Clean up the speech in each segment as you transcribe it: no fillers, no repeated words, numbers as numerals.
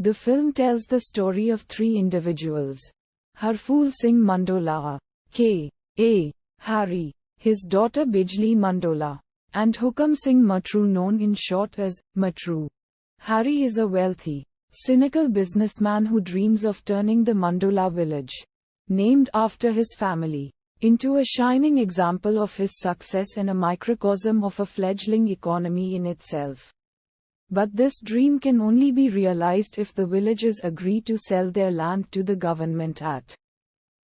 The film tells the story of three individuals: Harful Singh Mandola, K.A. Harry, his daughter Bijlee Mandola, and Hukam Singh Matru, known in short as Matru. Harry is a wealthy, cynical businessman who dreams of turning the Mandola village, named after his family, into a shining example of his success and a microcosm of a fledgling economy in itself. But this dream can only be realized if the villagers agree to sell their land to the government at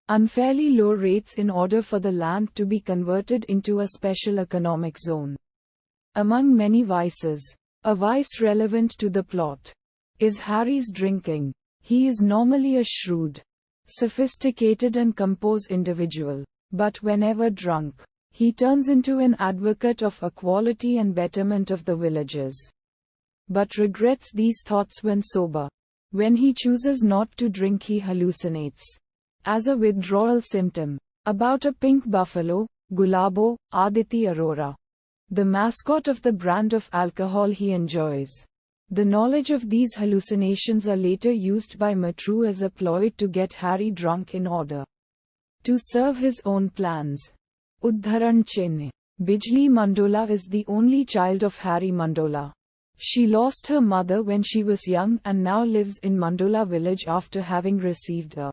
unfairly low rates in order for the land to be converted into a special economic zone. Among many vices, a vice relevant to the plot is Harry's drinking. He is normally a shrewd, sophisticated and composed individual, but whenever drunk, he turns into an advocate of equality and betterment of the villagers, but regrets these thoughts when sober. When he chooses not to drink, he hallucinates, as a withdrawal symptom, about a pink buffalo, Gulabo, Aditi Arora, the mascot of the brand of alcohol he enjoys. The knowledge of these hallucinations are later used by Matru as a ploy to get Harry drunk in order to serve his own plans. Udharan Chinne. Bijlee Mandola is the only child of Harry Mandola. She lost her mother when she was young and now lives in Mandola village after having received a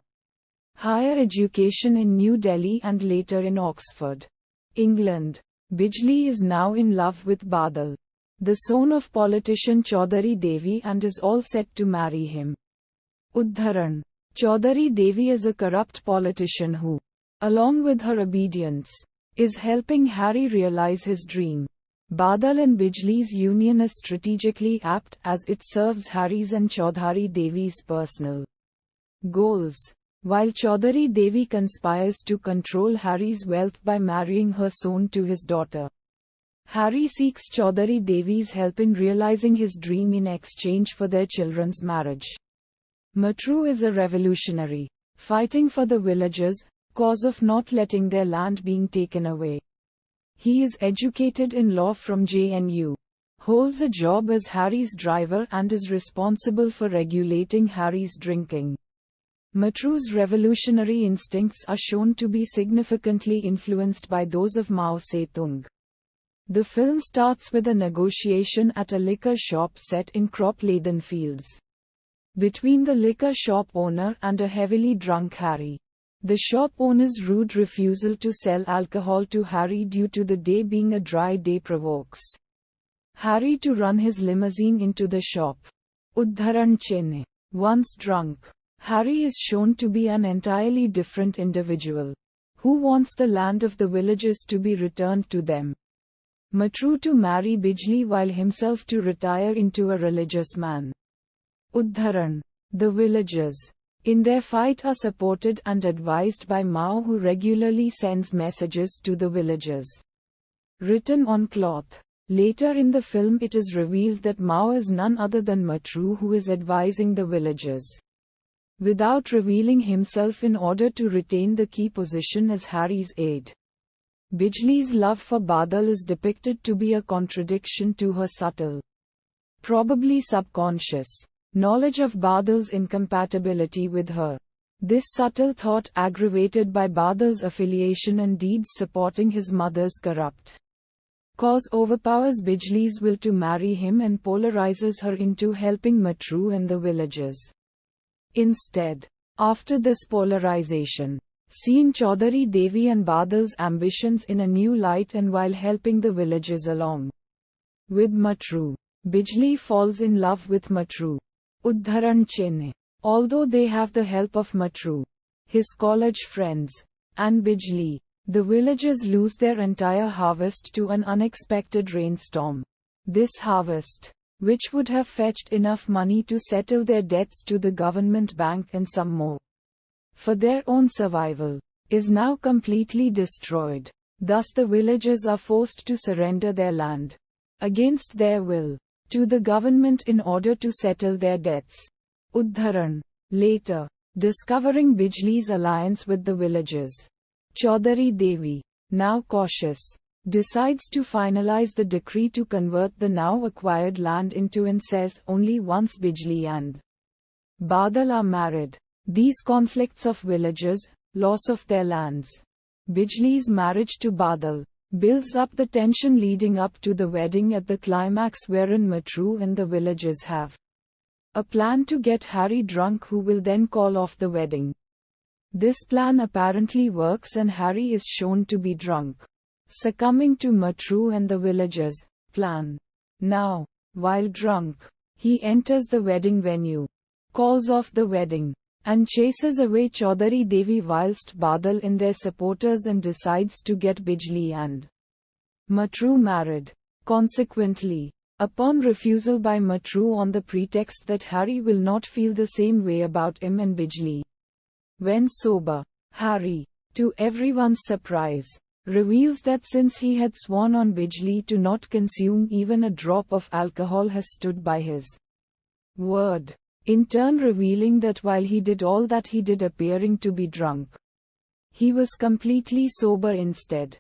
higher education in New Delhi and later in Oxford, England. Bijlee is now in love with Badal, the son of politician Chaudhary Devi, and is all set to marry him. Udharan. Chaudhary Devi is a corrupt politician who, along with her obedience, is helping Harry realize his dream. Badal and Bijlee's union is strategically apt as it serves Harry's and Chaudhary Devi's personal goals, while Chaudhary Devi conspires to control Harry's wealth by marrying her son to his daughter. Harry seeks Chaudhary Devi's help in realizing his dream in exchange for their children's marriage. Matru is a revolutionary, fighting for the villagers' cause of not letting their land being taken away. He is educated in law from JNU, holds a job as Harry's driver, and is responsible for regulating Harry's drinking. Matru's revolutionary instincts are shown to be significantly influenced by those of Mao Zedong. The film starts with a negotiation at a liquor shop set in crop-laden fields between the liquor shop owner and a heavily drunk Harry. The shop owner's rude refusal to sell alcohol to Harry due to the day being a dry day provokes Harry to run his limousine into the shop. Udharan Chinne. Once drunk, Harry is shown to be an entirely different individual, who wants the land of the villagers to be returned to them. Matru to marry Bijlee while himself to retire into a religious man. Udharan. The villagers, in their fight, are supported and advised by Mao, who regularly sends messages to the villagers, written on cloth. Later in the film it is revealed that Mao is none other than Matru, who is advising the villagers without revealing himself in order to retain the key position as Harry's aide. Bijlee's love for Badal is depicted to be a contradiction to her subtle, probably subconscious, knowledge of Badal's incompatibility with her. This subtle thought, aggravated by Badal's affiliation and deeds supporting his mother's corrupt cause, overpowers Bijlee's will to marry him and polarizes her into helping Matru and the villagers. Instead, after this polarization, seeing Chaudhary Devi and Badal's ambitions in a new light and while helping the villagers along with Matru, Bijlee falls in love with Matru. Udharan Chinne. Although they have the help of Matru, his college friends, and Bijlee, the villagers lose their entire harvest to an unexpected rainstorm. This harvest, which would have fetched enough money to settle their debts to the government bank and some more for their own survival, is now completely destroyed. Thus the villagers are forced to surrender their land, against their will, to the government in order to settle their debts. Udharan. Later, discovering Bijlee's alliance with the villagers, Chaudhary Devi, now cautious, decides to finalize the decree to convert the now acquired land into incest only once Bijlee and Badal are married. These conflicts of villages, loss of their lands. Bijlee's marriage to Badal builds up the tension leading up to the wedding at the climax, wherein Matru and the villagers have a plan to get Harry drunk, who will then call off the wedding. This plan apparently works and Harry is shown to be drunk, succumbing to Matru and the villagers' plan. Now, while drunk, he enters the wedding venue, calls off the wedding, and chases away Chaudhary Devi whilst Badal in their supporters, and decides to get Bijlee and Matru married. Consequently, upon refusal by Matru on the pretext that Harry will not feel the same way about him and Bijlee when sober, Harry, to everyone's surprise, reveals that since he had sworn on Bijlee to not consume even a drop of alcohol, has stood by his word, in turn revealing that while he did all that he did appearing to be drunk, he was completely sober instead.